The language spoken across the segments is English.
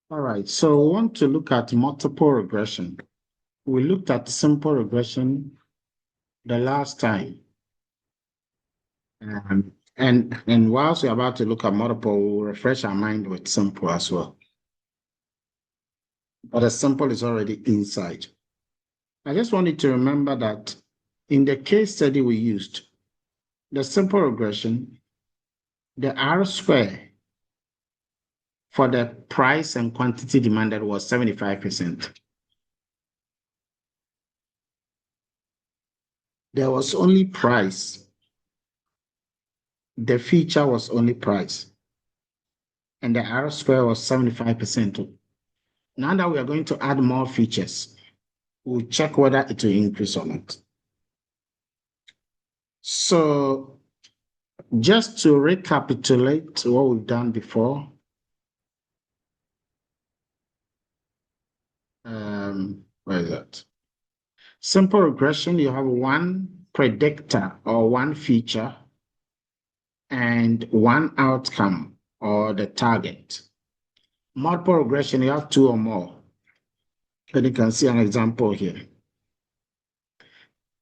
All right, so we want to look at multiple regression. We looked at simple regression the last time. And whilst we're about to look at multiple, we'll refresh our mind with simple as well. But the simple is already inside. I just wanted to remember that in the case study we used, the simple regression, the R square for the price and quantity demanded was 75%. There was only price. The feature was only price. And the R square was 75%. Now that we are going to add more features, we'll check whether it will increase or not. So just to recapitulate what we've done before, where is that? Simple regression, you have one predictor or one feature and one outcome or the target. Multiple regression, you have two or more. And you can see an example here.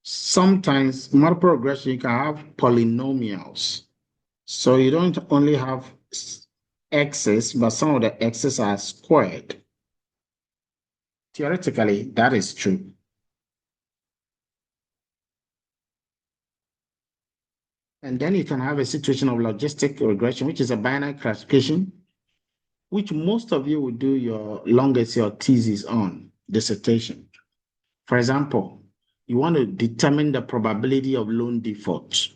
Sometimes multiple regression, you can have polynomials. So you don't only have x's, but some of the x's are squared. Theoretically, that is true. And then you can have a situation of logistic regression, which is a binary classification, which most of you will do your longest your thesis on, dissertation. For example, you want to determine the probability of loan default.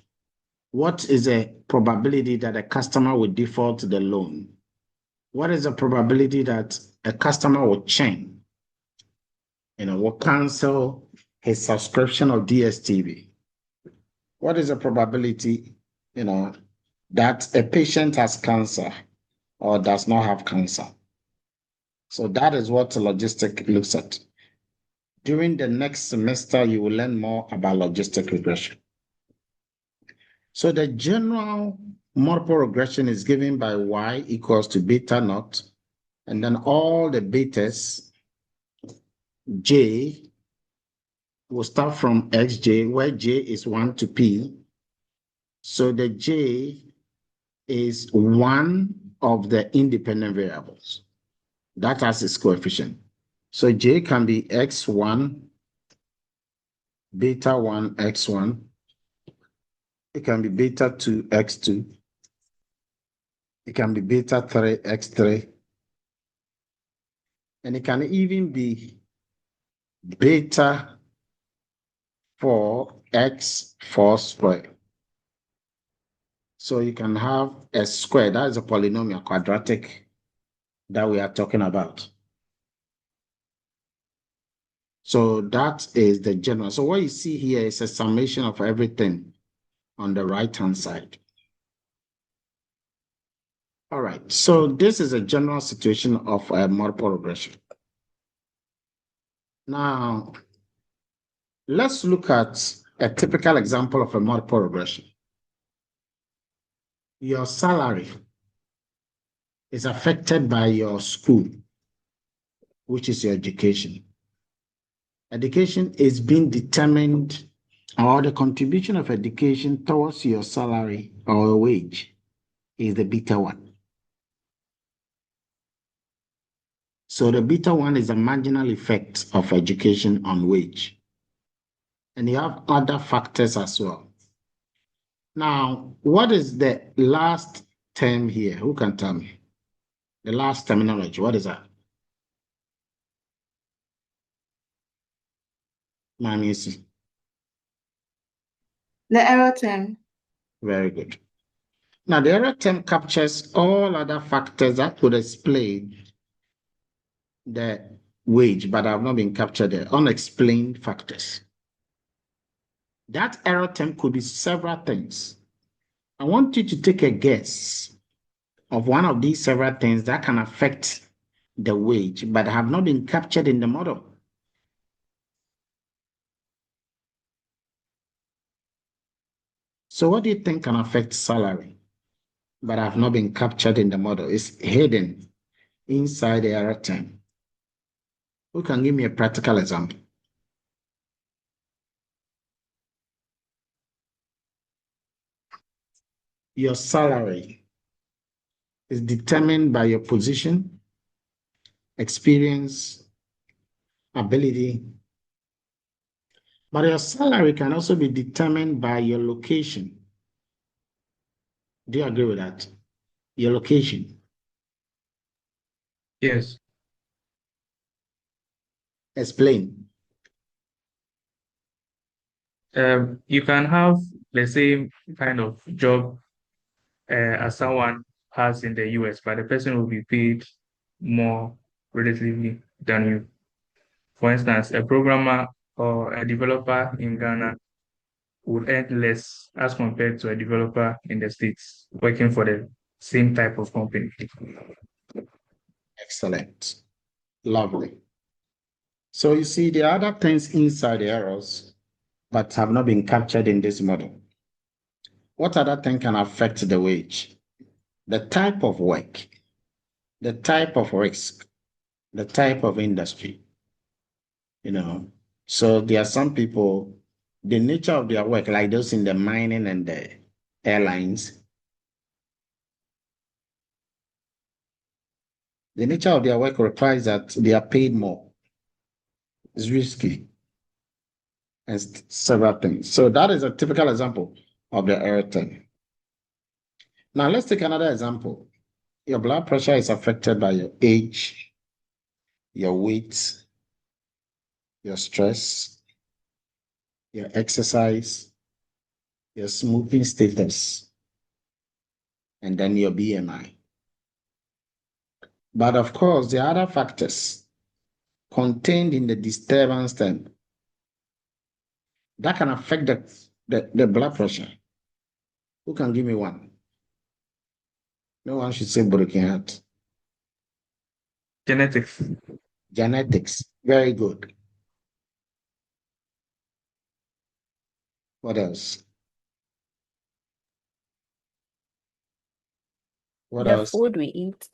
What is the probability that a customer will default the loan? What is the probability that a customer will churn? Will cancel his subscription of DSTV? What is the probability, that a patient has cancer or does not have cancer? So that is what logistic looks at. During the next semester, you will learn more about logistic regression. So the general multiple regression is given by y equals to beta naught, and then all the betas, j, will start from xj, where j is 1 to p. So the j is one of the independent variables. That has its coefficient. So j can be x1, beta 1, x1. It can be beta 2, x2. It can be beta 3, x3. And it can even be beta 4, x4 squared. So you can have a square, that is a polynomial, quadratic, that we are talking about. So that is the general. So what you see here is a summation of everything on the right-hand side. All right, so this is a general situation of a multiple regression. Now, let's look at a typical example of a multiple regression. Your salary is affected by your school, which is your education. Education is being determined, or the contribution of education towards your salary or wage is the beta 1. So the beta 1 is a marginal effect of education on wage. And you have other factors as well. Now, what is the last term here? Who can tell me? The last terminology, what is that? The error term. Very good. Now, the error term captures all other factors that could explain the wage, but have not been captured there, unexplained factors. That error term could be several things. I want you to take a guess of one of these several things that can affect the wage, but have not been captured in the model. So what do you think can affect salary, but have not been captured in the model? It's hidden inside the error term? Who can give me a practical example? Your salary is determined by your position, experience, ability. But your salary can also be determined by your location. Do you agree with that? Your location. Yes. Explain. You can have the same kind of job as someone has in the US, but the person will be paid more relatively than you. For instance, a programmer or a developer in Ghana would earn less as compared to a developer in the States working for the same type of company. Excellent. Lovely. So you see, there are other things inside the errors, but have not been captured in this model. What other thing can affect the wage? The type of work, the type of risk, the type of industry. So there are some people, the nature of their work, like those in the mining and the airlines, the nature of their work requires that they are paid more. It's risky and several things. So that is a typical example of the error term. Now let's take another example. Your blood pressure is affected by your age, your weight, your stress, your exercise, your smoking status, and then your BMI. But of course, there are other factors contained in the disturbance term that can affect the blood pressure. Who can give me one? No one should say broken heart. Genetics. Genetics. Very good. What else? What The else? food we eat.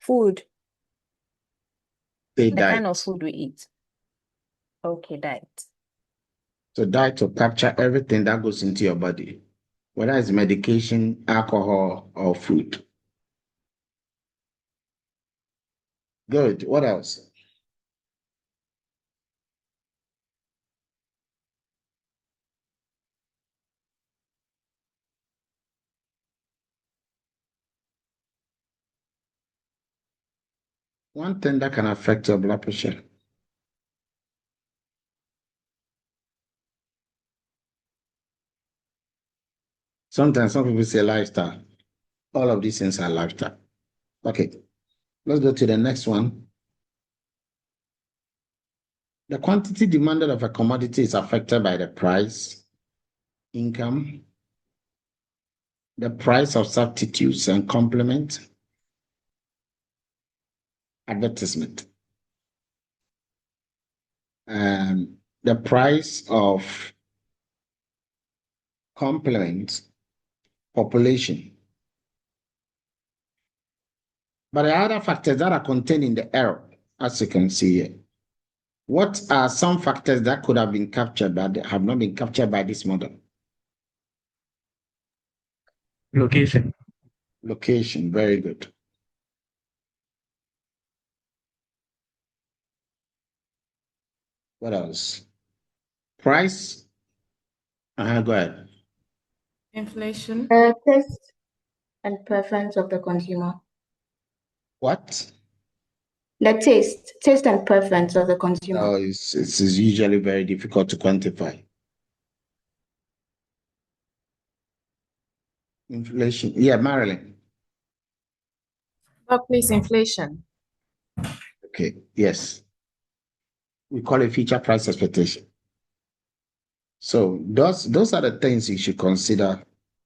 Food. Say The diet. kind of food we eat. Okay, diet. So diet will capture everything that goes into your body, whether it's medication, alcohol, or food. Good. What else? One thing that can affect your blood pressure. Sometimes some people say lifestyle. All of these things are lifestyle. Okay, let's go to the next one. The quantity demanded of a commodity is affected by the price, income, the price of substitutes and complement, advertisement, the price of complement, population. But there are other factors that are contained in the error, as you can see here. What are some factors that could have been captured but have not been captured by this model? Location. Location, very good. What else? Price. Go ahead. Inflation. Taste and preference of the consumer. What? The taste and preference of the consumer. Oh, it's usually very difficult to quantify. Inflation. Yeah, Marilyn. Workplace inflation. Okay, yes. We call it future price expectation. So those are the things you should consider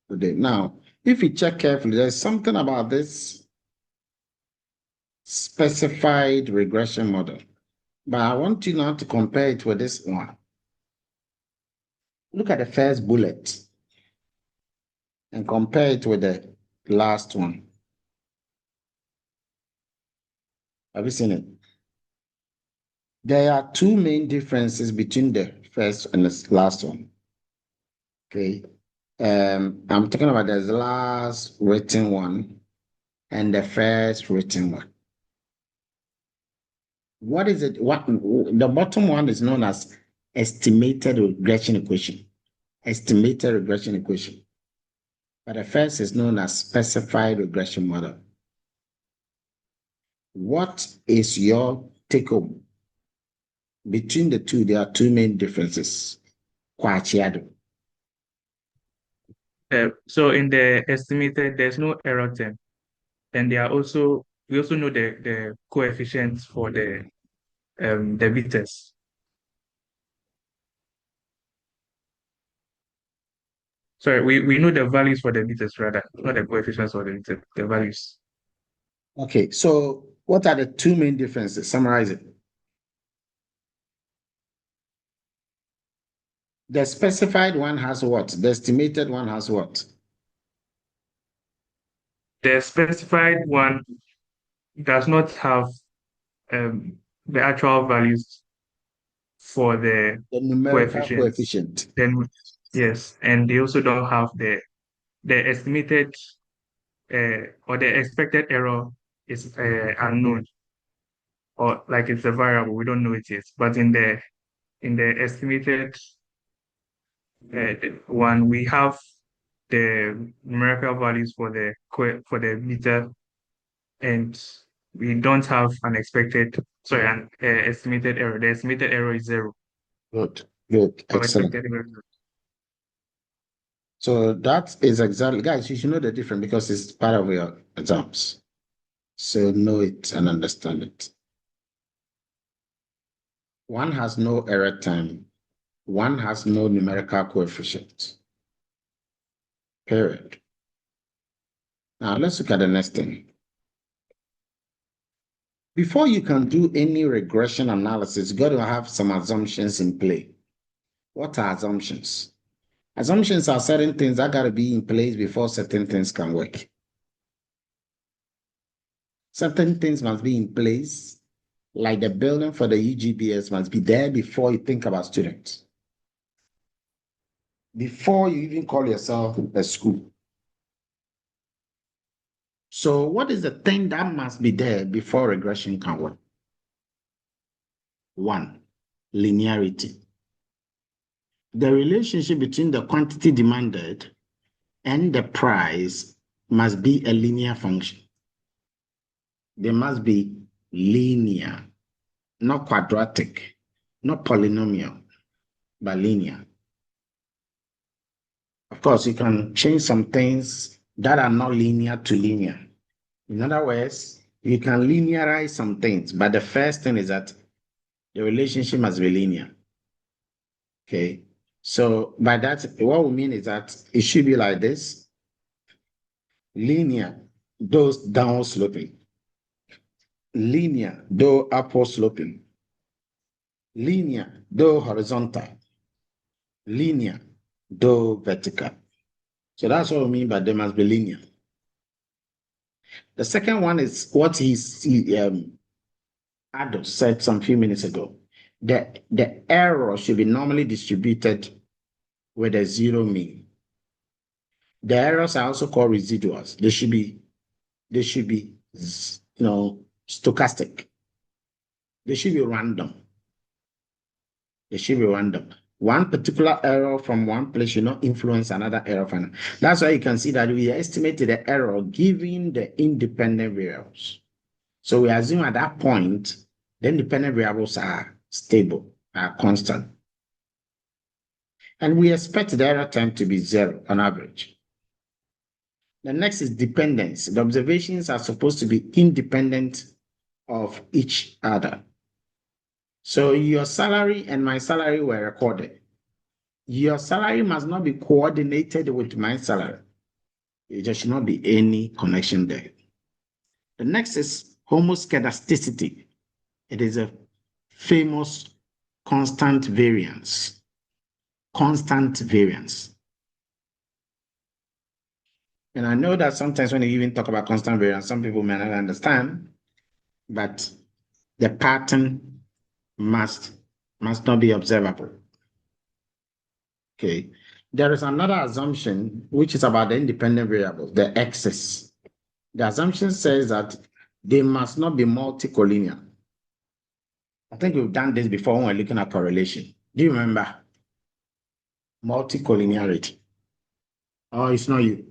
today. Now, if you check carefully, there's something about this specified regression model. But I want you now to compare it with this one. Look at the first bullet and compare it with the last one. Have you seen it? There are two main differences between the first and the last one. Okay. I'm talking about the last written one and the first written one. What is it? What the bottom one is known as estimated regression equation. Estimated regression equation. But the first is known as specified regression model. What is your take home? Between the two, there are two main differences. Kwachiado. So in the estimated, there's no error term. And we also know the coefficients for the bitters. Sorry, we know the values for the bitters rather, not the coefficients for the bitters, the values. Okay, so what are the two main differences? Summarize it. The specified one has what? The estimated one has what? The specified one does not have the actual values for the numerical coefficients. coefficient. Then yes, and they also don't have the estimated or the expected error is unknown, or like it's a variable, we don't know it is. But in the estimated one, we have the numerical values for the beta, and we don't have an estimated error. The estimated error is 0. Good, Or excellent. expected error. So that is exactly, guys, you should know the difference because it's part of your exams. So know it and understand it. One has no error time. One has no numerical coefficient. Period. Now let's look at the next thing. Before you can do any regression analysis, you got to have some assumptions in play. What are assumptions? Assumptions are certain things that got to be in place before certain things can work. Certain things must be in place, like the building for the UGBS must be there before you think about students. Before you even call yourself a school. So what is the thing that must be there before regression can work? One, linearity. The relationship between the quantity demanded and the price must be a linear function. They must be linear, not quadratic, not polynomial, but linear. Of course, you can change some things that are not linear to linear. In other words, you can linearize some things, but the first thing is that the relationship must be linear. Okay, so by that, what we mean is that it should be like this. Linear, those down sloping. Linear, though upward sloping. Linear, though horizontal. Linear, though vertical. So that's what we mean by they must be linear. The second one is what Ado said some few minutes ago. The error should be normally distributed with a zero mean. The errors are also called residuals. They should be stochastic. They should be random. They should be random. One particular error from one place should not influence another error from another. That's why you can see that we estimated the error given the independent variables. So we assume at that point, the independent variables are stable, are constant. And we expect the error time to be 0 on average. The next is dependence. The observations are supposed to be independent of each other. So your salary and my salary were recorded. Your salary must not be coordinated with my salary. There should not be any connection there. The next is homoscedasticity. It is a famous constant variance. Constant variance. And I know that sometimes when you even talk about constant variance, some people may not understand, but the pattern must not be observable. Okay. There is another assumption which is about the independent variables, the x's. The assumption says that they must not be multicollinear. I think we've done this before when we're looking at correlation. Do you remember? Multicollinearity. Oh, it's not you.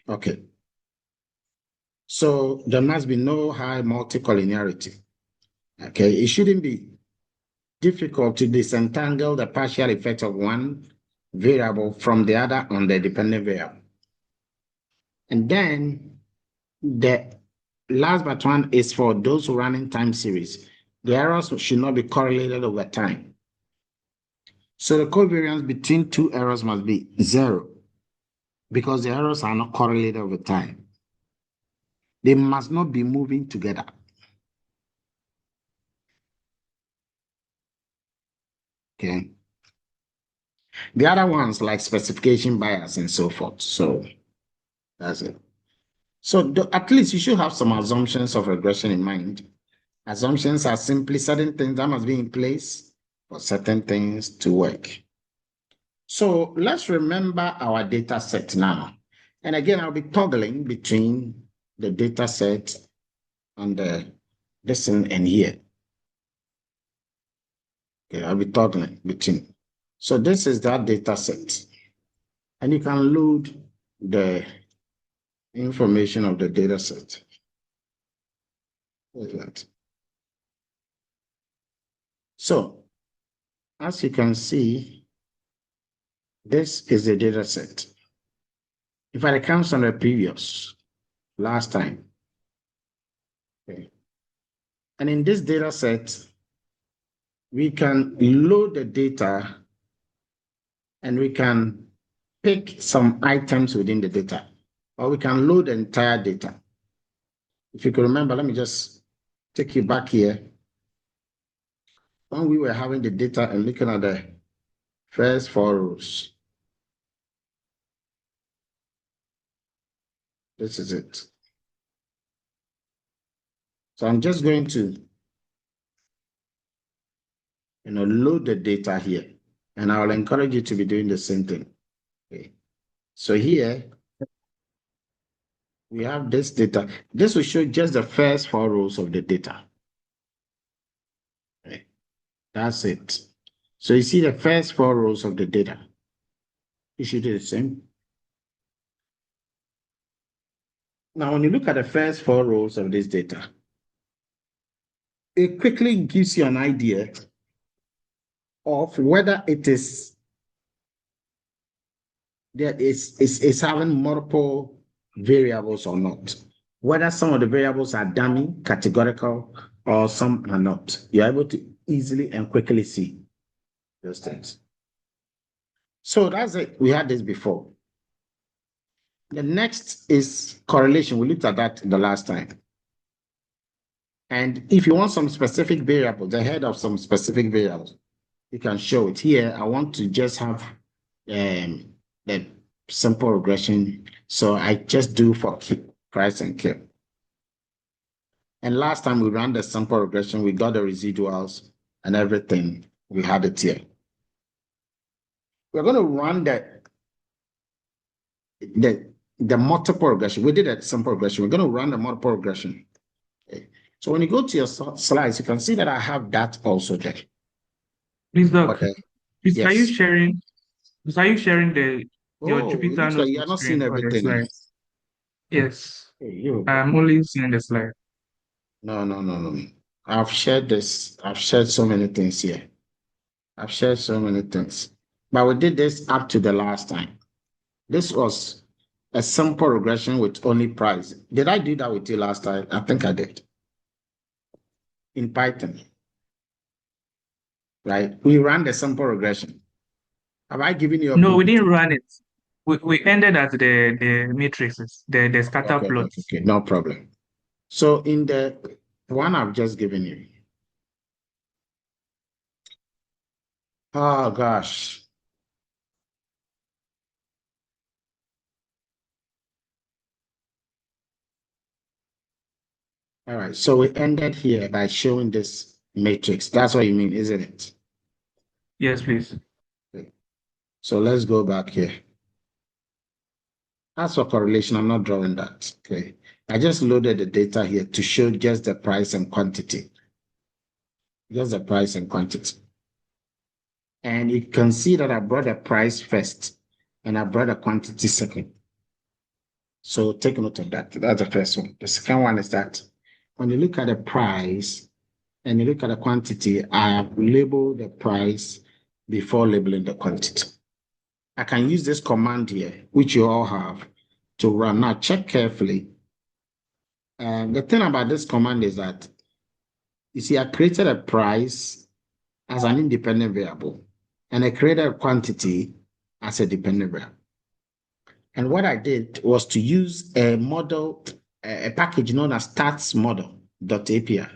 Okay. So there must be no high multicollinearity. Okay. It shouldn't be difficult to disentangle the partial effect of one variable from the other on the dependent variable. And then the last but one is for those who run in time series. The errors should not be correlated over time. So the covariance between two errors must be 0 because the errors are not correlated over time. They must not be moving together. Okay. The other ones like specification bias and so forth. So that's it. So at least you should have some assumptions of regression in mind. Assumptions are simply certain things that must be in place for certain things to work. So let's remember our data set now. And again, I'll be toggling between the data set and this and here. Okay, I'll be toggling between. So this is that data set. And you can load the information of the data set. Like that. So as you can see, this is the data set. If I count on the previous, last time. Okay. And in this data set, we can load the data and we can pick some items within the data, or we can load the entire data. If you can remember, let me just take you back here. When we were having the data and looking at the first 4 rows, this is it. So I'm just going to load the data here, and I will encourage you to be doing the same thing. Okay. So here we have this data. This will show just the first 4 rows of the data. Okay. That's it. So you see the first 4 rows of the data. You should do the same. Now, when you look at the first 4 rows of this data, it quickly gives you an idea of whether it is having multiple variables or not. Whether some of the variables are dummy, categorical, or some are not. You're able to easily and quickly see those things. So that's it. We had this before. The next is correlation. We looked at that the last time. And if you want some specific variables, the head of some specific variables, you can show it here. I want to just have the simple regression. So I just do for price and kill. And last time we ran the simple regression, we got the residuals and everything. We had it here. We're going to run the multiple regression. We did a simple regression. We're going to run the multiple regression. Okay. So when you go to your slides, you can see that I have that also there. Please, Doc. Okay. Please, Yes. are you sharing your Oh, Jupyter looks like notebook you are not screen seeing or the everything. slides? Yes. Hey, I'm only seeing the slide. No. I've shared this. I've shared so many things here. I've shared so many things. But we did this up to the last time. This was a simple regression with only price. Did I do that with you last time? I think I did. In Python. Right? We ran the simple regression. Have I given you a No, we preview? didn't run it. We ended at the matrices, the scatter Okay, plots. no problem. So in the one I've just given you, oh gosh. All right, so we ended here by showing this matrix. That's what you mean, isn't it? Yes, please. Okay. So let's go back here. As for correlation, I'm not drawing that. Okay. I just loaded the data here to show just the price and quantity. Just the price and quantity. And you can see that I brought the price first and I brought the quantity second. So take note of that. That's the first one. The second one is that when you look at the price and you look at the quantity, I have labeled the price before labeling the quantity. I can use this command here, which you all have, to run. Now check carefully. And the thing about this command is that, you see, I created a price as an independent variable, and I created a quantity as a dependent variable. And what I did was to use a model, a package known as stats model.api.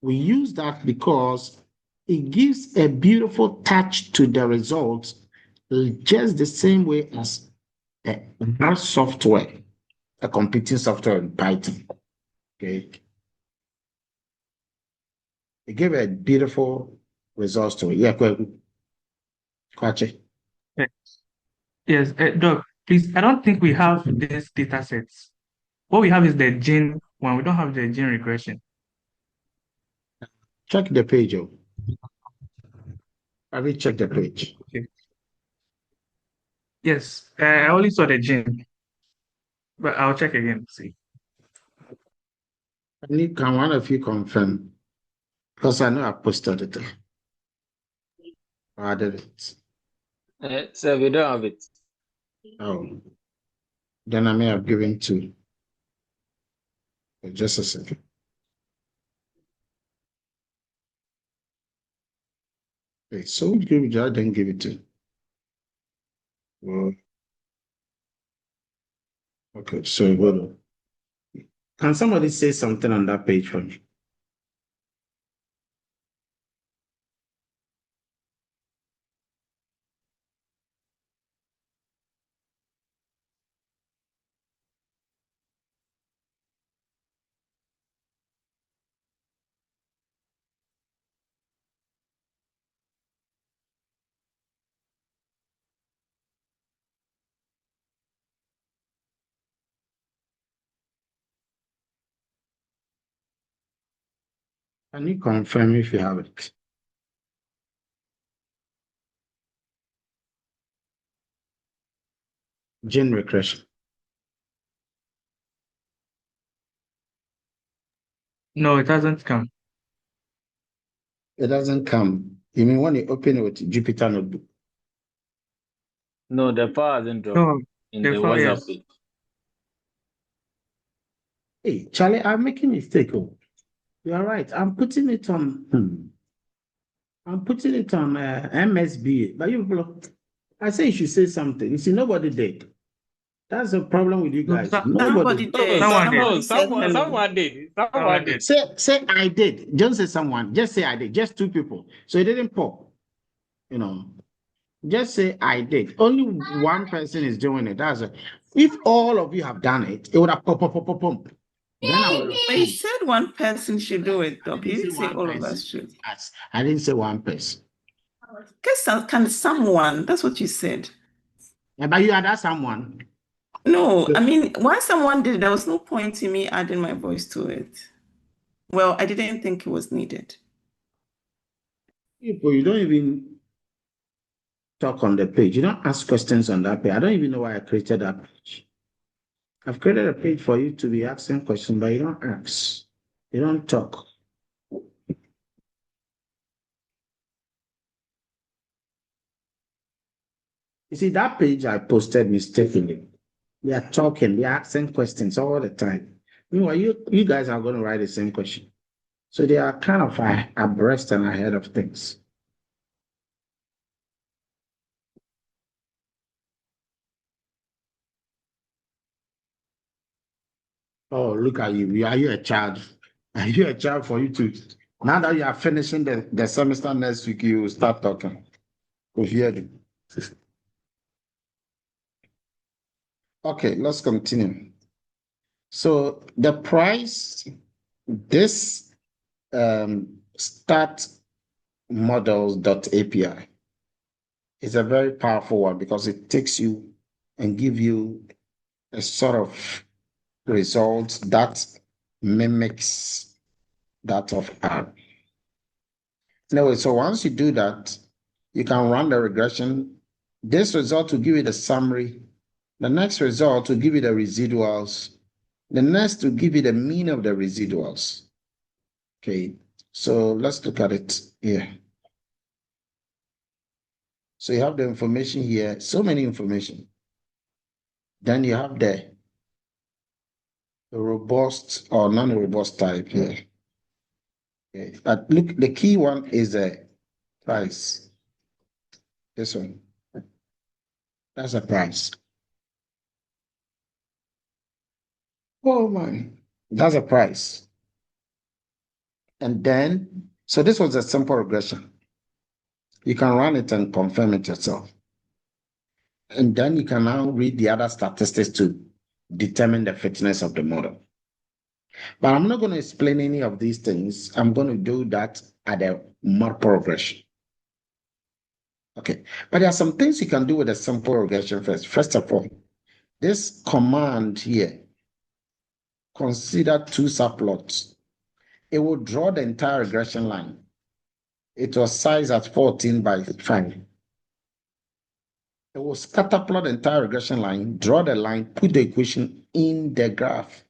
We use that because it gives a beautiful touch to the results, just the same way as our software, a computing software in Python. Okay. It gave a beautiful results to it. Yeah, Kwache. Yes, Doc, please, I don't think we have these data sets. What we have is the gene one. We don't have the gene regression. Check the page. Oh. Have you checked the page? Okay. Yes, I only saw the gene, but I'll check again. See. Can one of you confirm? Because I know I posted it. I did it. Sir, we don't have it. Oh, then I may have given two. Just a second. Okay, so give it, I didn't give it to. Well, okay, so what? Can somebody say something on that page for me? Can you confirm if you have it? Gene regression. No, it hasn't come. It doesn't come. You mean when you open it with Jupyter Notebook? No, the file hasn't dropped No, in the the file, WhatsApp yes. page. Hey, Charlie, I'm making a mistake. Oh, you are right. I'm putting it on. I'm putting it on MSBA. But you, I say you should say something. You see, nobody did. That's the problem with you No, guys. Somebody Nobody. did. Someone did. Somebody said hello. Someone did. Someone Someone did. did. Say I did. Don't say someone. Just say I did. Just two people. So it didn't pop. You know. Just say I did. Only one person is doing it. That's it. If all of you have done it, it would have pop, pop, pop, pop, pop. Then I would have. But you said one person should do it, though. I You didn't didn't say say one all of person. us should. Yes, I didn't say one person. Can someone? That's what you said. Yeah, but you had that someone. No, I mean, once someone did, there was no point in me adding my voice to it. Well, I didn't think it was needed. People, you don't even talk on the page. You don't ask questions on that page. I don't even know why I created that page. I've created a page for you to be asking questions, but you don't ask. You don't talk. You see, that page I posted mistakenly. They are talking, they are asking questions all the time. Meanwhile, you guys are going to write the same question. So they are kind of abreast and ahead of things. Oh, look at you. Are you a child? Are you a child for you to? Now that you are finishing the semester next week, you will start talking. Okay, let's continue. So the price, this start models.api is a very powerful one because it takes you and give you a sort of result that mimics that of R. Anyway, so once you do that, you can run the regression. This result will give you the summary. The next result will give you the residuals. The next will give you the mean of the residuals. Okay, so let's look at it here. So you have the information here, so many information. Then you have the robust or non-robust type here. Okay. But look, the key one is the price. This one. That's a price. Oh my, that's a price. And then, so this was a simple regression. You can run it and confirm it yourself. And then you can now read the other statistics to determine the fitness of the model. But I'm not going to explain any of these things. I'm going to do that at the multiple regression. Okay, but there are some things you can do with a simple regression first. First of all, this command here, consider two subplots. It will draw the entire regression line. It was sized at 14 by 5. It will scatter plot the entire regression line, draw the line, put the equation in the graph.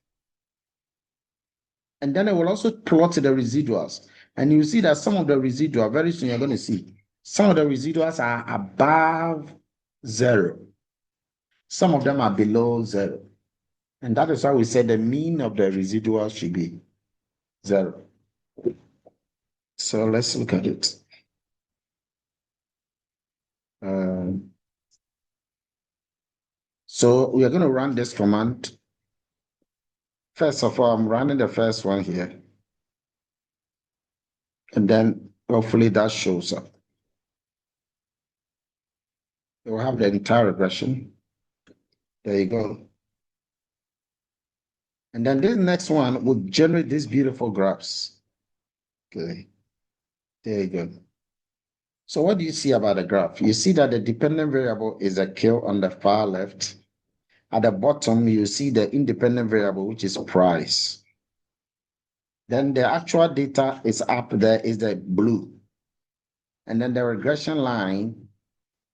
And then it will also plot the residuals. And you see that some of the residuals, very soon you're going to see, some of the residuals are above 0. Some of them are below 0. And that is why we said the mean of the residual should be 0. So let's look at it. So we are going to run this command. First of all, I'm running the first one here. And then hopefully that shows up. It will have the entire regression. There you go. And then this next one will generate these beautiful graphs. Okay. There you go. So what do you see about the graph? You see that the dependent variable is a Q on the far left. At the bottom, you see the independent variable, which is price. Then the actual data is up there, is the blue. And then the regression line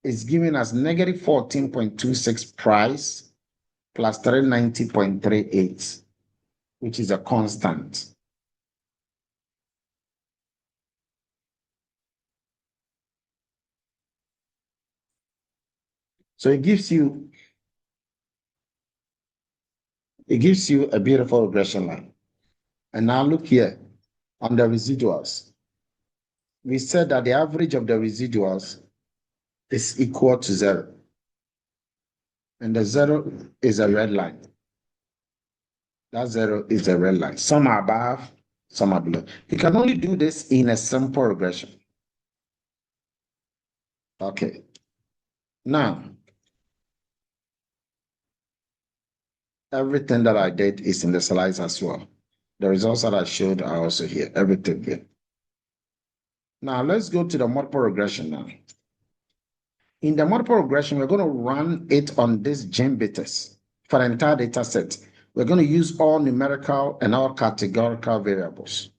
is giving us negative 14.26 price plus 390.38, which is a constant. So it gives you a beautiful regression line. And now look here on the residuals. We said that the average of the residuals is equal to 0. And the 0 is a red line. That 0 is a red line. Some are above, some are below. You can only do this in a simple regression. Okay. Now, everything that I did is in the slides as well. The results that I showed are also here, everything here. Now, let's go to the multiple regression now. In the multiple regression, we're going to run it on this GenBitters for the entire data set. We're going to use all numerical and all categorical variables.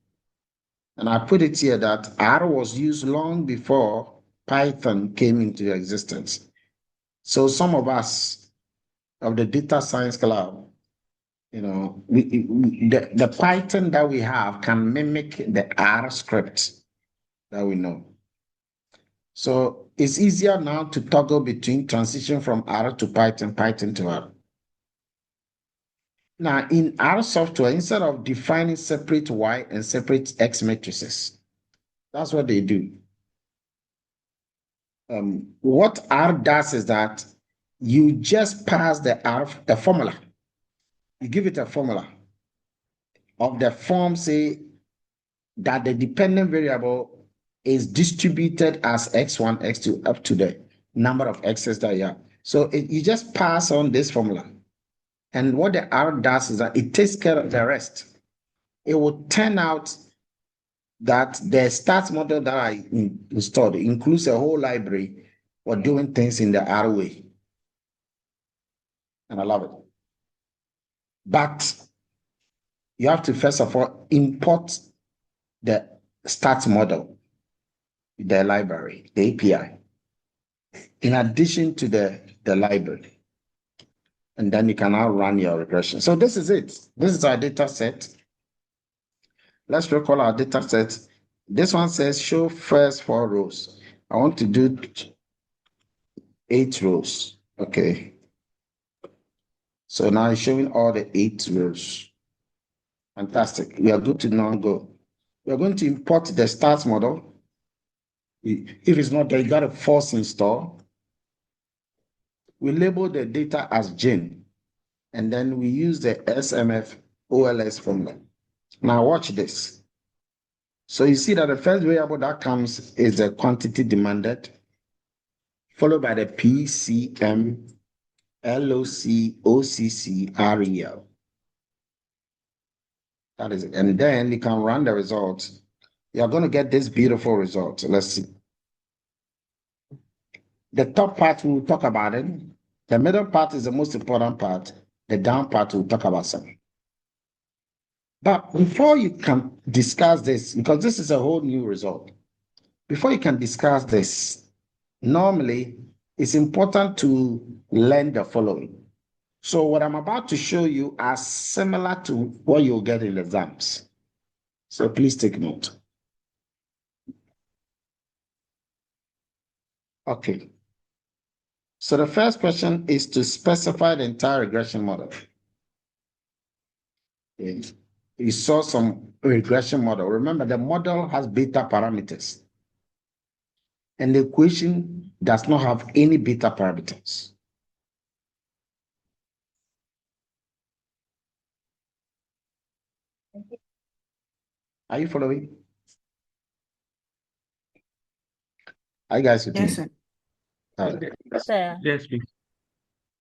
And I put it here that R was used long before Python came into existence. So some of us of the data science club, you know, the Python that we have can mimic the R script that we know. So it's easier now to toggle between transition from R to Python, Python to R. Now, in R software, instead of defining separate Y and separate X matrices, that's what they do. What R does is that you just pass the formula. You give it a formula. of the form say that the dependent variable is distributed as x1, x2 up to the number of x's that you have. So you just pass on this formula. And what the R does is that it takes care of the rest. It will turn out that the stats model that I installed includes a whole library for doing things in the R way. And I love it. But you have to first of all import the stats model, the library, the API, in addition to the library. And then you can now run your regression. So this is it. This is our data set. Let's recall our data set. This one says show first 4 rows. I want to do 8 rows. Okay. So now it's showing all the 8 rows. Fantastic. We are good to now go. We are going to import the stats model. If it's not there, you got to force install. We label the data as gen, and then we use the SMF OLS formula. Now watch this. So you see that the first variable that comes is the quantity demanded, followed by the PCM, LOC, OCC, REL. That is it. And then you can run the results. You're going to get this beautiful result. Let's see. The top part, we'll talk about it. The middle part is the most important part. The down part, we'll talk about something. But before you can discuss this, because this is a whole new result, before you can discuss this, normally it's important to learn the following. So what I'm about to show you are similar to what you'll get in exams. So please take note. Okay. So the first question is to specify the entire regression model. Okay. You saw some regression model. Remember, the model has beta parameters. And the equation does not have any beta parameters. Are you following? Are you guys with me? Yes, sir. All right. Sir. Yes, please.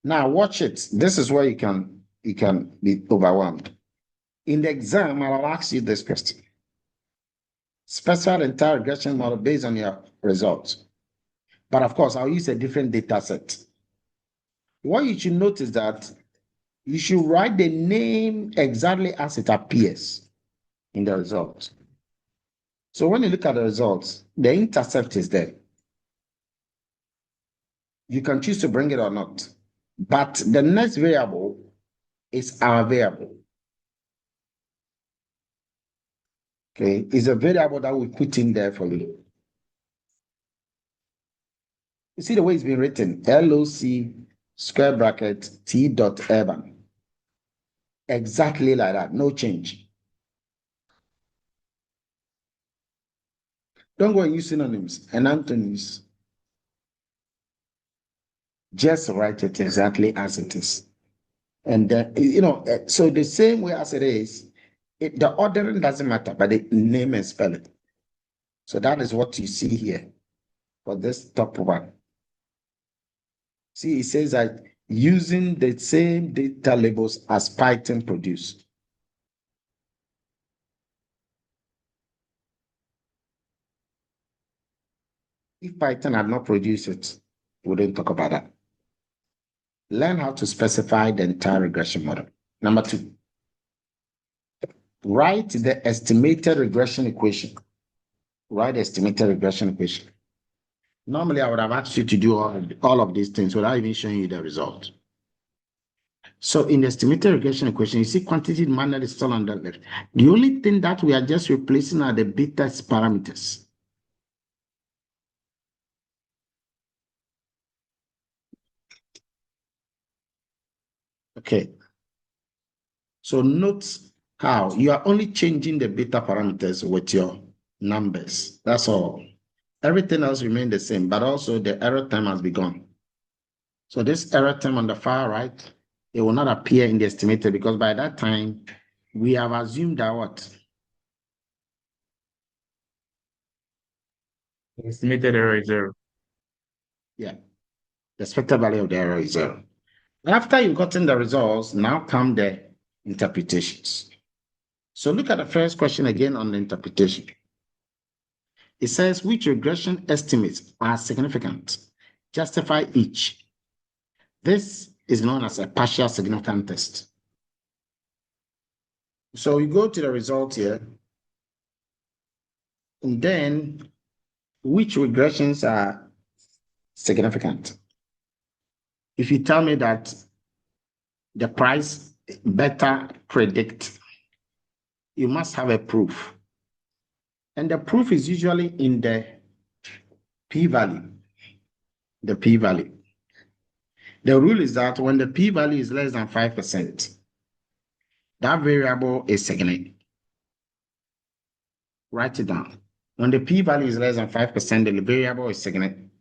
Now watch it. This is where you can be overwhelmed. In the exam, I'll ask you this question. Specify the entire regression model based on your results. But of course, I'll use a different data set. What you should notice that you should write the name exactly as it appears in the results. So when you look at the results, the intercept is there. You can choose to bring it or not. But the next variable is our variable. Okay, it's a variable that we put in there for you. You see the way it's been written, LOC square bracket T dot urban. Exactly like that, no change. Don't go and use synonyms and antonyms. Just write it exactly as it is. And so the same way as it is, the ordering doesn't matter, but the name and spelling. So that is what you see here for this top one. See, it says that using the same data labels as Python produced. If Python had not produced it, we wouldn't talk about that. Learn how to specify the entire regression model. Number 2, write the estimated regression equation. Write the estimated regression equation. Normally, I would have asked you to do all of these things without even showing you the result. So in the estimated regression equation, you see quantity demanded is still on the left. The only thing that we are just replacing are the beta parameters. Okay. So note how you are only changing the beta parameters with your numbers. That's all. Everything else remains the same, but also the error term has been gone. So this error term on the far right, it will not appear in the estimated because by that time, we have assumed that what? Estimated error is 0. Yeah. The expected value of the error is 0. After you've gotten the results, now come the interpretations. So look at the first question again on the interpretation. It says, which regression estimates are significant? Justify each. This is known as a partial significant test. So you go to the result here, and then which regressions are significant? If you tell me that the price better predict, you must have a proof. And the proof is usually in the p-value. The p-value. The rule is that when the p-value is less than 5%, that variable is significant. Write it down. When the p-value is less than 5%, the variable is significant.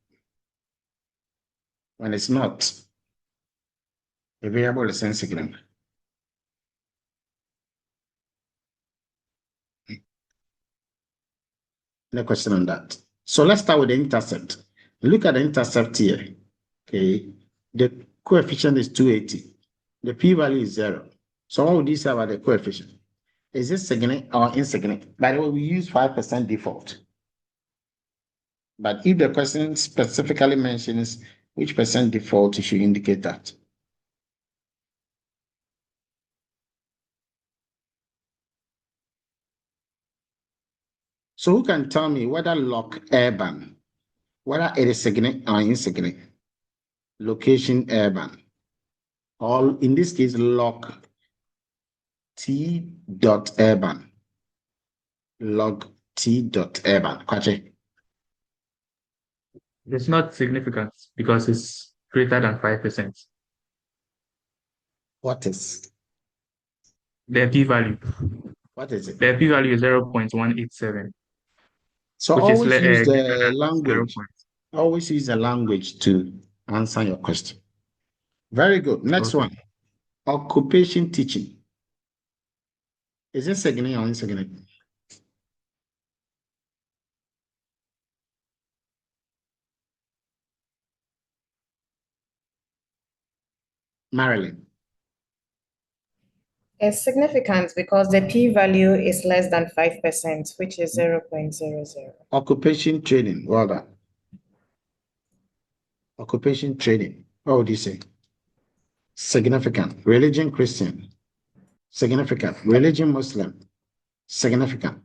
When it's not, the variable is insignificant. No question on that. So let's start with the intercept. Look at the intercept here. Okay, the coefficient is 280. The p-value is 0. So what would you say about the coefficient? Is it significant or insignificant? By the way, we use 5% default. But if the question specifically mentions which percent default, you should indicate that. So who can tell me whether log urban, whether it is significant or insignificant? Location urban, or in this case, log t dot urban. Log t dot urban. Kwache. It's not significant because it's greater than 5%. What is? The p-value. What is it? The p-value is 0.187. So which is always use greater the than language. 0. Always use the language to answer your question. Very good. Next Okay. one. Occupation teaching. Is it significant or insignificant? Marilyn. It's significant because the p-value is less than 5%, which is 0.00. Occupation training. Well done. Occupation training. What would you say? Significant. Religion Christian. Significant. Religion Muslim. Significant.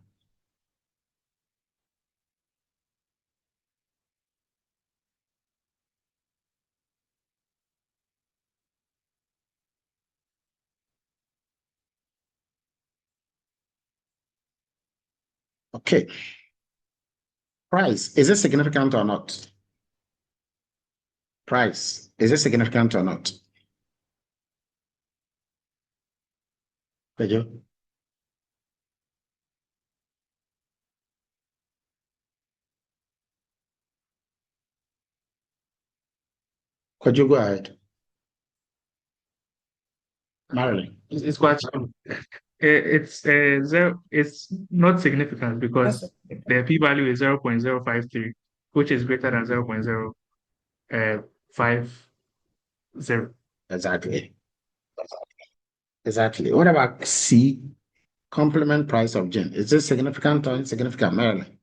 Okay. Price. Is it significant or not? Price. Is it significant or not? Pedro? Could you go ahead? Marilyn. It's quite it's zero. It's not significant because the p-value is 0.053, which is greater than 0.050. Exactly. Exactly. What about C? Complement price of gin. Is this significant or insignificant, Marilyn?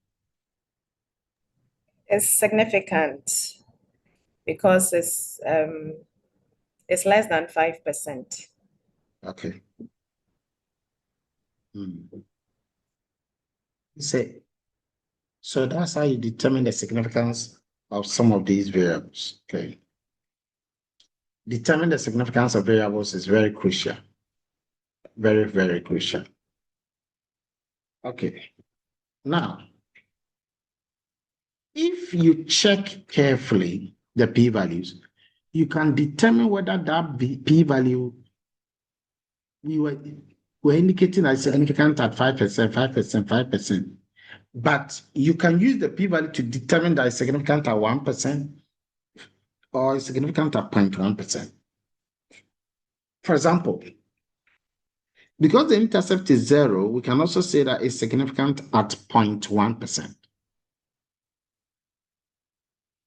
It's significant because it's less than 5%. Okay. So that's how you determine the significance of some of these variables. Okay. Determine the significance of variables is very crucial. Very, very crucial. Okay. Now, if you check carefully the p-values, you can determine whether that p-value we're indicating as significant at 5%, 5%, 5%. But you can use the p-value to determine that it's significant at 1% or it's significant at 0.1%. For example, Because the intercept is 0, we can also say that it's significant at 0.1%.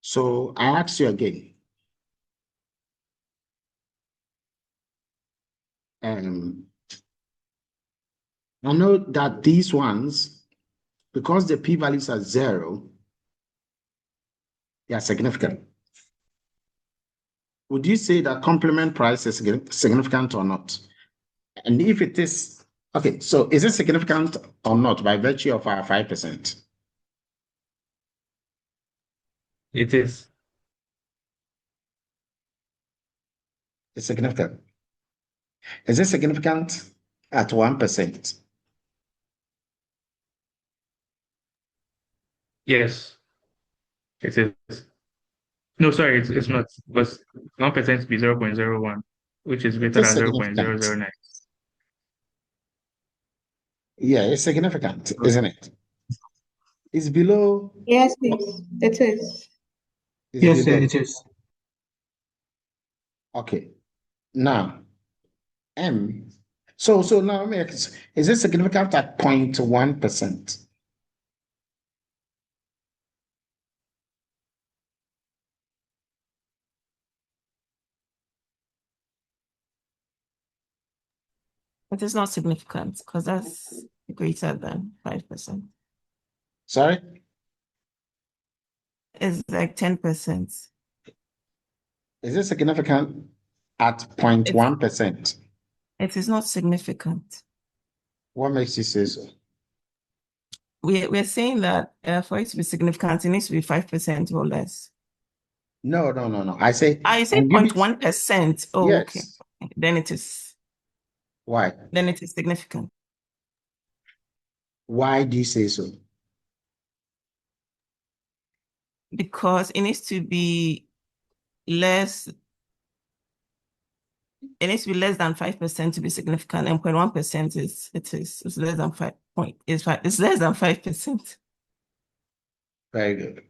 So I ask you again. I know that these ones, because the p-values are 0, they are significant. Would you say that complement price is significant or not? And if it is, okay, so is it significant or not by virtue of our 5%? It is. It's significant. Is it significant at 1%? Yes, it is. No, sorry, it's not. Because 1% be 0.01, which is It greater is than significant. 0.009. Yeah, it's significant, isn't it? It's below. Yes, please. It is. It's Yes, sir, below. it is. Okay. Now, M. So now let me ask, is it significant at 0.1%? It is not significant because that's greater than 5%. Sorry? It's like 10%. Is it significant at 0.1%? It is not significant. What makes you say so? We're saying that for it to be significant, it needs to be 5% or less. No. I say. I say I'm giving- 0.1%. Oh, Yes. okay. Then it is Why? significant. Why do you say so? Because it needs to be less. It needs to be less than 5% to be significant, and 0.1% it's less than 5 it's less than 5%. Very good.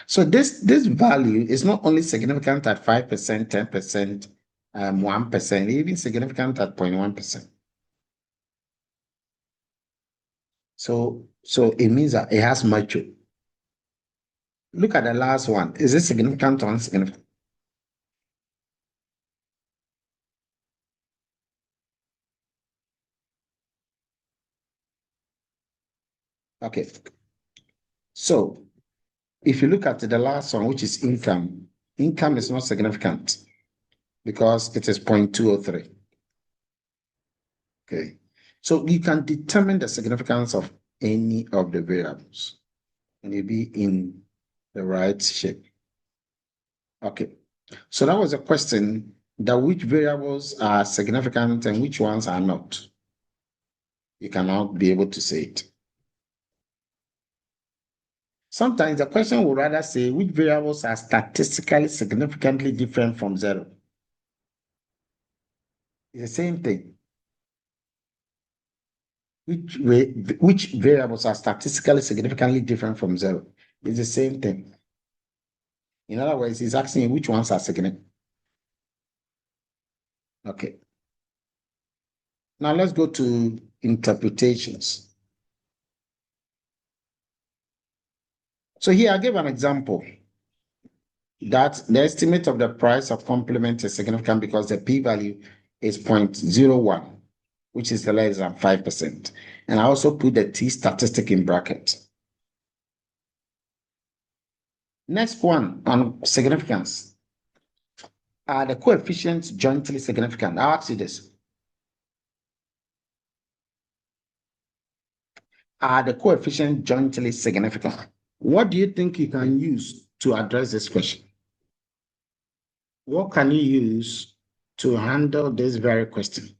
So this value is not only significant at 5%, 10%, 1%, even significant at 0.1%. So it means that it has maturity. Look at the last one. Is it significant or insignificant? Okay. So if you look at the last one, which is income is not significant because it is 0.203. Okay. So you can determine the significance of any of the variables and you'll be in the right shape. Okay. So that was a question that which variables are significant and which ones are not. You cannot be able to say it. Sometimes the question will rather say which variables are statistically significantly different from 0. It's the same thing. Which variables are statistically significantly different from 0? It's the same thing. In other words, it's asking you which ones are significant. Okay. Now let's go to interpretations. So here I give an example that the estimate of the price of complement is significant because the p-value is 0.01, which is less than 5%. And I also put the t statistic in bracket. Next one on significance. Are the coefficients jointly significant? I'll ask you this. Are the coefficients jointly significant? What do you think you can use to address this question? What can you use to handle this very question?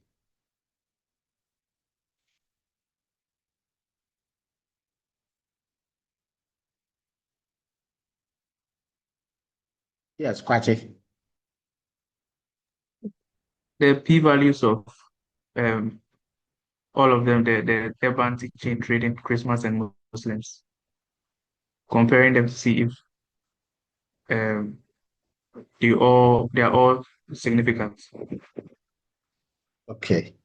Yes, Kwache. The p-values of all of them, the urban chain trading, Christmas and Muslims, comparing them to see if they are all significant. Okay.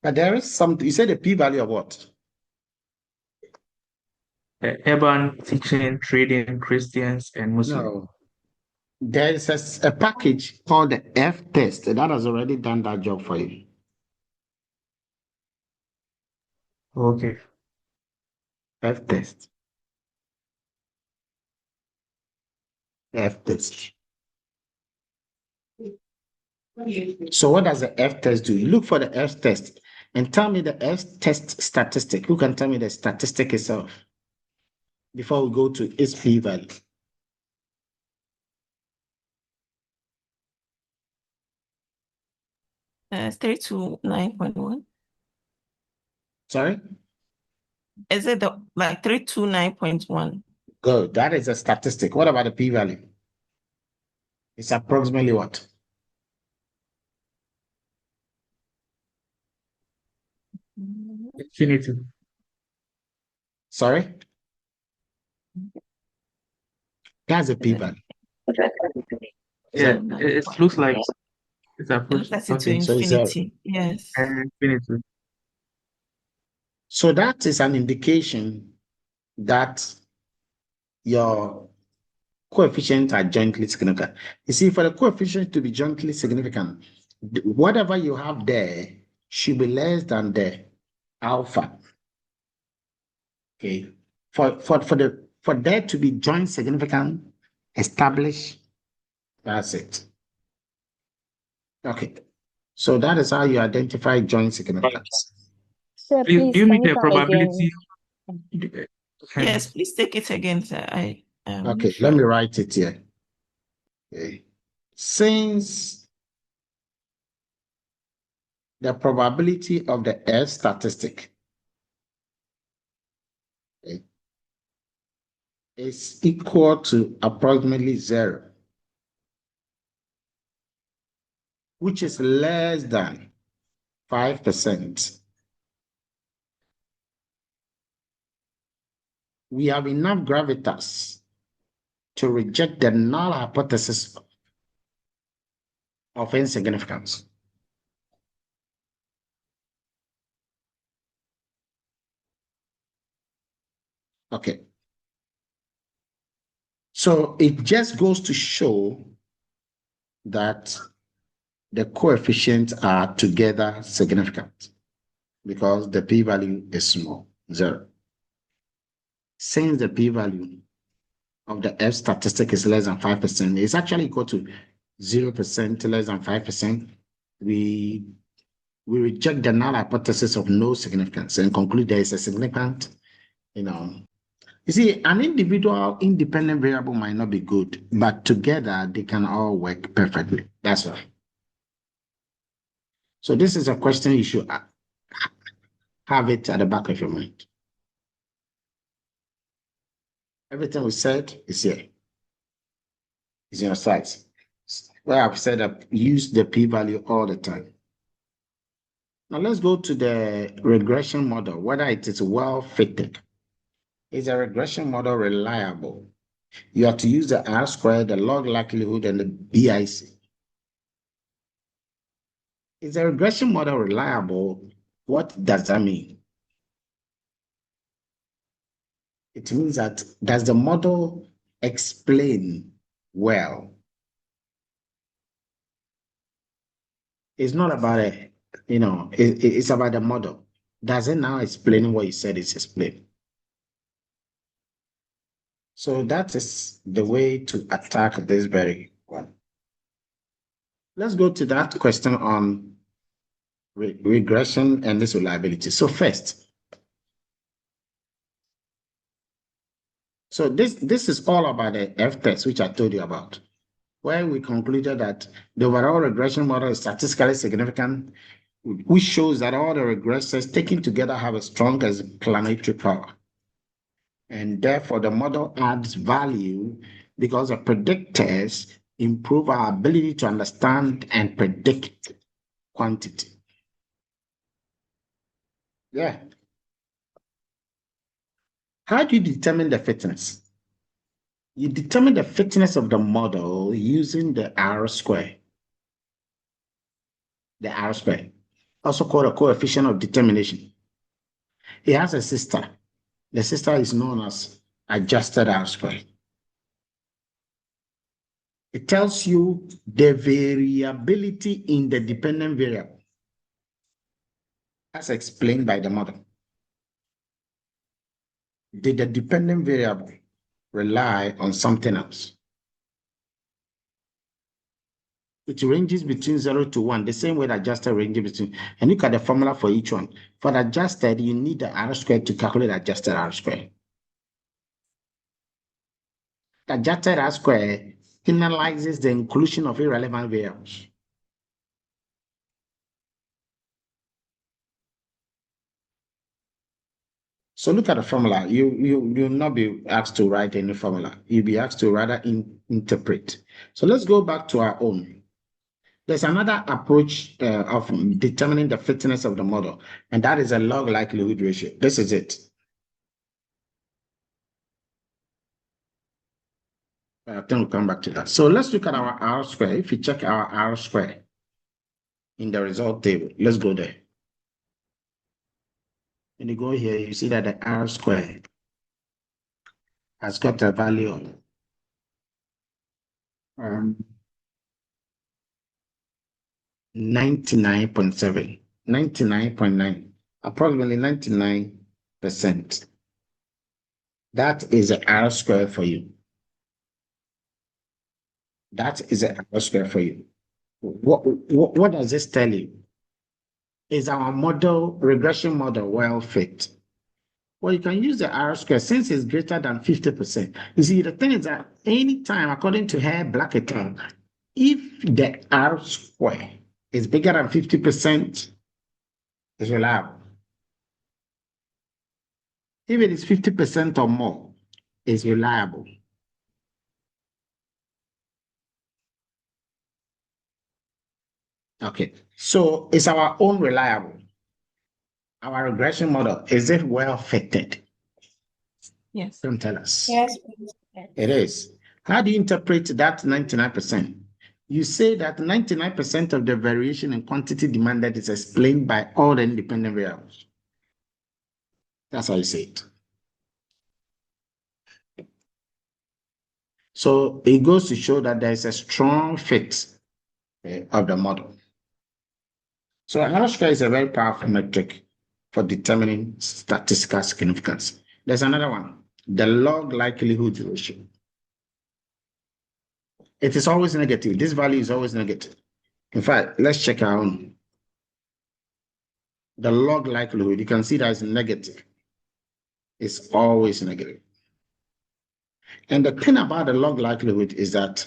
But there is something, you said the p-value of what? Urban, teaching, trading, Christians, and Muslims. No. There is a package called the F test that has already done that job for you. Okay. F test. F test. So what does the F test do? You look for the F test and tell me the F test statistic. Who can tell me the statistic itself before we go to its p-value? It's 329.1. Sorry? Is it like 329.1? Good. That is a statistic. What about the p-value? It's approximately what? Infinity. Sorry? That's a p-value. Yeah, it looks like it's It looks like it's to okay. So it's zero. infinity. Yes. Infinity. So that is an indication that your coefficients are jointly significant. You see, for the coefficient to be jointly significant, whatever you have there should be less than the alpha. Okay. For there to be joint significant established, that's it. Okay. So that is how you identify joint significance. Sir, Do please, you can mean you the come again? probability? Yes, please take it again, sir. Okay, let me write it here. Okay. Since the probability of the F statistic is equal to approximately 0, which is less than 5%. We have enough gravitas to reject the null hypothesis of insignificance. Okay. So it just goes to show that the coefficients are together significant because the p-value is small, 0. Since the p-value of the F statistic is less than 5%, it's actually equal to 0% less than 5%. We reject the null hypothesis of no significance and conclude there is a significant, You see, an individual independent variable might not be good, but together they can all work perfectly. That's all. So this is a question you should have it at the back of your mind. Everything we said is here. It's in your slides. Where I've said that use the p-value all the time. Now let's go to the regression model, whether it is well fitted. Is a regression model reliable? You have to use the R-squared, the log likelihood, and the BIC. Is a regression model reliable? What does that mean? It means that does the model explain well? It's not about it's about the model. Does it now explain what you said it's explained? So that is the way to attack this very one. Let's go to that question on regression and this reliability. So first, so this is all about the F test, which I told you about, where we concluded that the overall regression model is statistically significant, which shows that all the regressors taken together have a strong explanatory power. And therefore, the model adds value because the predictors improve our ability to understand and predict quantity. Yeah. How do you determine the fitness? You determine the fitness of the model using the R-square. The R-square. also called a coefficient of determination. It has a sister. The sister is known as adjusted R-square. It tells you the variability in the dependent variable as explained by the model. Did the dependent variable rely on something else? It ranges between 0 to 1, the same way the adjusted ranges between. And look at the formula for each one. For the adjusted, you need the R squared to calculate adjusted R squared. The adjusted R squared penalizes the inclusion of irrelevant variables. So look at the formula. You'll not be asked to write any formula. You'll be asked to rather interpret. So let's go back to our own. There's another approach of determining the fitness of the model, and that is a log likelihood ratio. This is it. I think we'll come back to that. So let's look at our R square. If you check our R square in the result table, let's go there. When you go here, you see that the R square has got a value of 99.7, 99.9, approximately 99%. That is a R square for you. That is a R square for you. What does this tell you? Is our model, regression model, well fit? Well, you can use the R square since it's greater than 50%. You see, the thing is that anytime, according to her Black, if the R square is bigger than 50%, it's reliable. If it is 50% or more, it's reliable. Okay, so is our own reliable? Our regression model, is it well fitted? Yes. Don't tell us. Yes, please. It is. How do you interpret that 99%? You say that 99% of the variation in quantity demanded is explained by all the independent variables. That's how you say it. So it goes to show that there is a strong fit of the model. So R square is a very powerful metric for determining statistical significance. There's another one, the log likelihood ratio. It is always negative. This value is always negative. In fact, let's check our own. The log likelihood, you can see that it's negative. It's always negative. And the thing about the log likelihood is that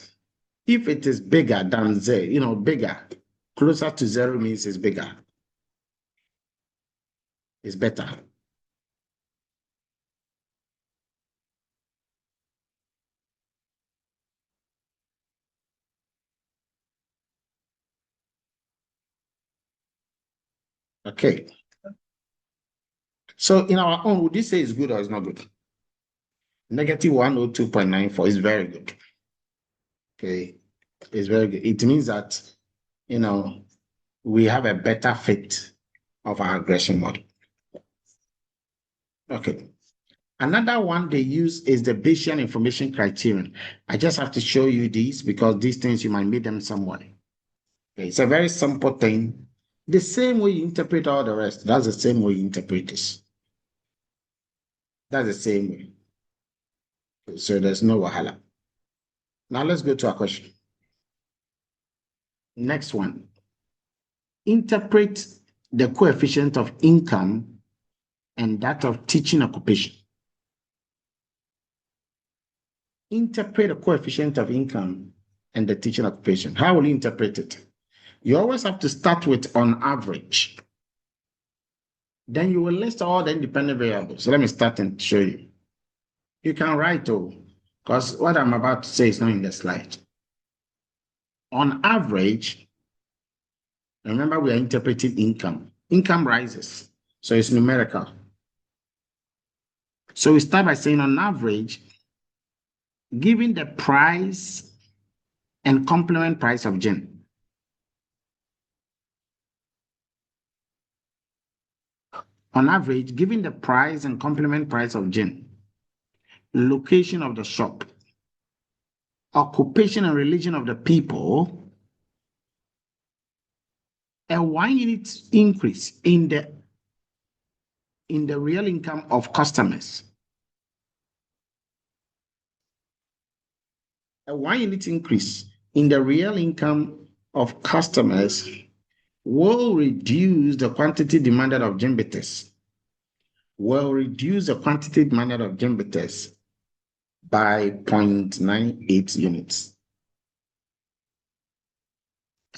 if it is bigger than zero, bigger, closer to zero means it's bigger. It's better. Okay. So in our own, would you say it's good or it's not good? Negative 102.94 is very good. Okay. It's very good. It means that, we have a better fit of our regression model. Okay. Another one they use is the Bayesian information criterion. I just have to show you these because these things you might meet them somewhere. Okay. It's a very simple thing. The same way you interpret all the rest, that's the same way you interpret this. That's the same way. Okay, so there's no wahala. Now let's go to our question. Next one. Interpret the coefficient of income and that of teaching occupation. Interpret the coefficient of income and the teaching occupation. How will you interpret it? You always have to start with on average. Then you will list all the independent variables. So let me start and show you. You can write, because what I'm about to say is not in the slide. On average, remember we are interpreting income. Income rises, so it's numerical. So we start by saying on average, given the price and complement price of gin. on average, given the price and complement price of gin, location of the shop, occupation and religion of the people, a 1 unit increase in the real income of customers, a 1 unit increase in the real income of customers will reduce the quantity demanded of gin bitters, by 0.98 units.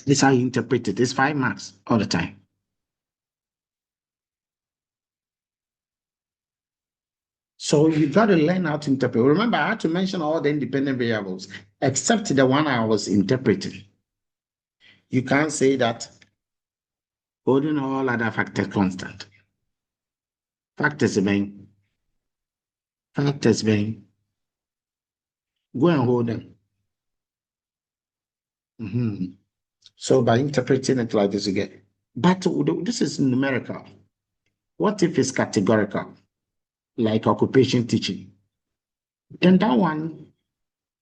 This is how you interpret it. It's 5 marks all the time. So you got to learn how to interpret. Remember, I had to mention all the independent variables, except the one I was interpreting. You can't say that holding all other factors constant. Factors being. Go and hold them. So by interpreting it like this again, but this is numerical. What if it's categorical, like occupation teaching? Then that one,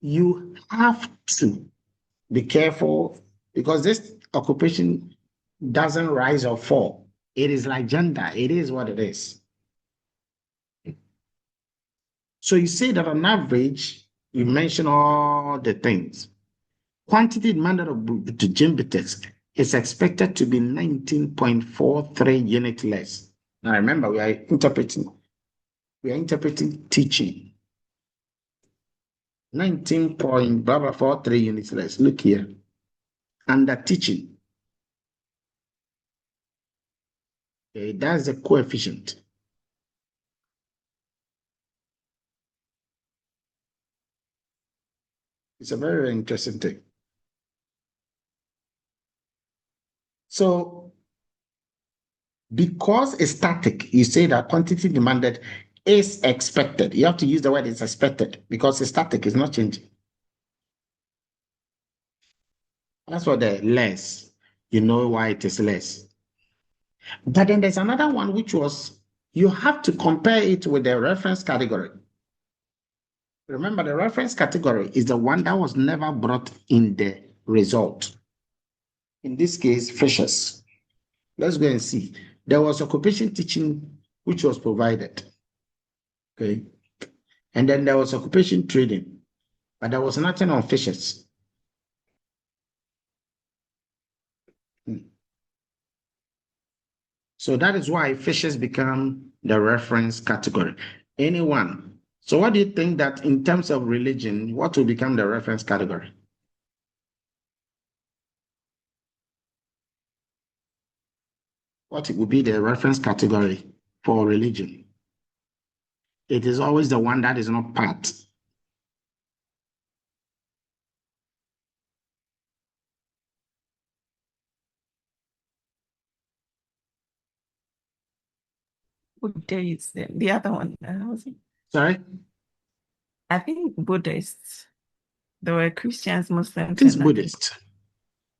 you have to be careful because this occupation doesn't rise or fall. It is like gender. It is what it is. So you say that on average, you mention all the things. Quantity demanded of the gin bitters is expected to be 19.43 units less. Now remember, we are interpreting teaching. 19.43 units less. Look here. Under teaching. Okay, that's the coefficient. It's a very, very interesting thing. So, because it's static, you say that quantity demanded is expected. You have to use the word is expected because it's static, it's not changing. That's what the less, you know why it is less. But then there's another one which was, you have to compare it with the reference category. Remember, the reference category is the one that was never brought in the result. In this case, fishes. Let's go and see. There was occupation teaching which was provided. Okay. And then there was occupation trading, but there was nothing on fishes. So that is why fishes become the reference category. Anyone. So what do you think that in terms of religion, what will become the reference category? What will be the reference category for religion? It is always the one that is not part. Buddhists, the other one. Sorry? I think Buddhists. There were Christians, Muslims. It is Buddhist.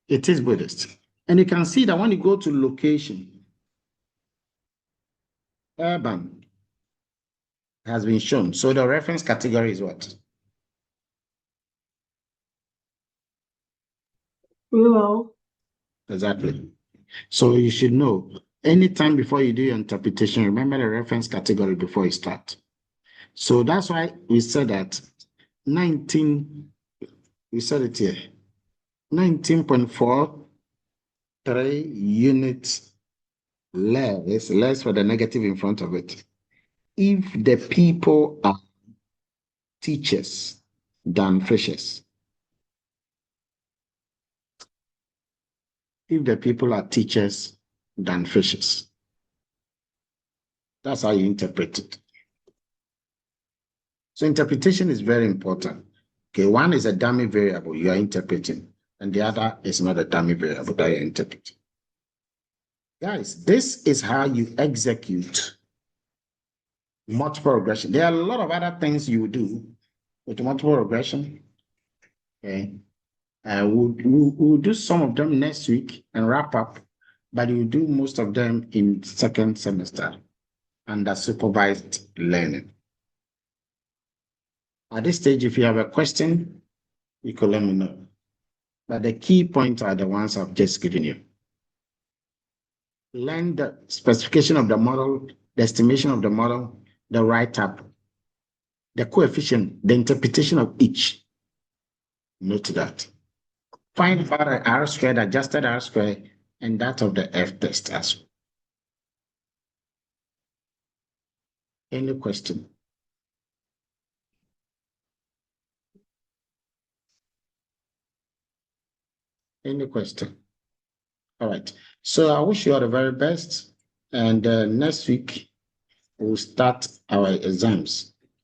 It is Buddhist. And you can see that when you go to location, urban has been shown. So the reference category is what? Rural. Exactly. So you should know, anytime before you do your interpretation, remember the reference category before you start. So that's why we said that 19, we said it here, 19.43 units less for the negative in front of it. If the people are teachers than fishers. If the people are teachers than fishers. That's how you interpret it. So interpretation is very important. Okay, one is a dummy variable you are interpreting, and the other is not a dummy variable that you're interpreting. Guys, this is how you execute multiple regression. There are a lot of other things you do with multiple regression. Okay. We'll do some of them next week and wrap up, but we'll do most of them in second semester. under supervised learning. At this stage, if you have a question, you can let me know. But the key points are the ones I've just given you. Learn the specification of the model, the estimation of the model, the write-up, the coefficient, the interpretation of each. Note that. Find about an R squared, adjusted R squared, and that of the F test as well. Any question? Any question? All right. So I wish you all the very best. And next week, we'll start our exams.